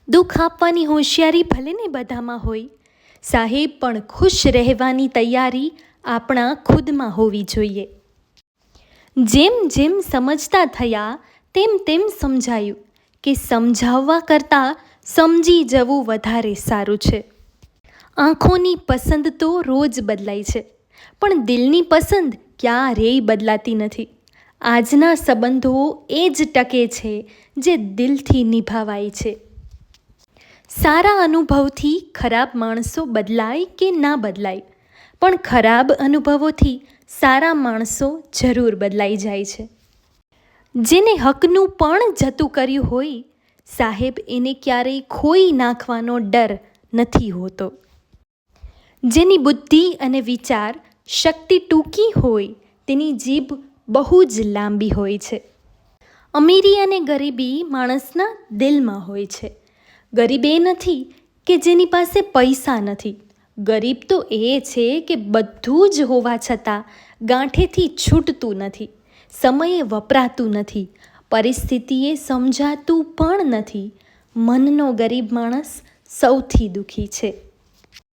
દુઃખ આપવાની હોશિયારી ભલે ને બધામાં હોય, સાહેબ પણ ખુશ રહેવાની તૈયારી આપણા ખુદમાં હોવી જોઈએ. જેમ જેમ સમજતા થયા તેમ તેમ સમજાયું કે સમજાવવા કરતાં સમજી જવું વધારે સારું છે. આંખોની પસંદ તો રોજ બદલાય છે, પણ દિલની પસંદ ક્યારેય બદલાતી નથી. આજના સંબંધો એ જ ટકે છે જે દિલથી નિભાવાય છે. સારા અનુભવથી ખરાબ માણસો બદલાય કે ના બદલાય, પણ ખરાબ અનુભવોથી સારા માણસો જરૂર બદલાઈ જાય છે. જેને હકનું પણ જતું કર્યું હોય, સાહેબ એને ક્યારેય ખોઈ નાખવાનો ડર નથી હોતો. જેની બુદ્ધિ અને વિચાર શક્તિ ટૂંકી હોય, તેની જીભ બહુ જ લાંબી હોય છે. અમીરી અને ગરીબી માણસના દિલમાં હોય છે. ગરીબ એ નથી કે જેની પાસે પૈસા નથી. ગરીબ તો એ છે કે બધું જ હોવા છતાં ગાંઠેથી છૂટતું નથી, સમયે વપરાતું નથી, પરિસ્થિતિએ સમજાતું પણ નથી. મનનો ગરીબ માણસ સૌથી દુઃખી છે.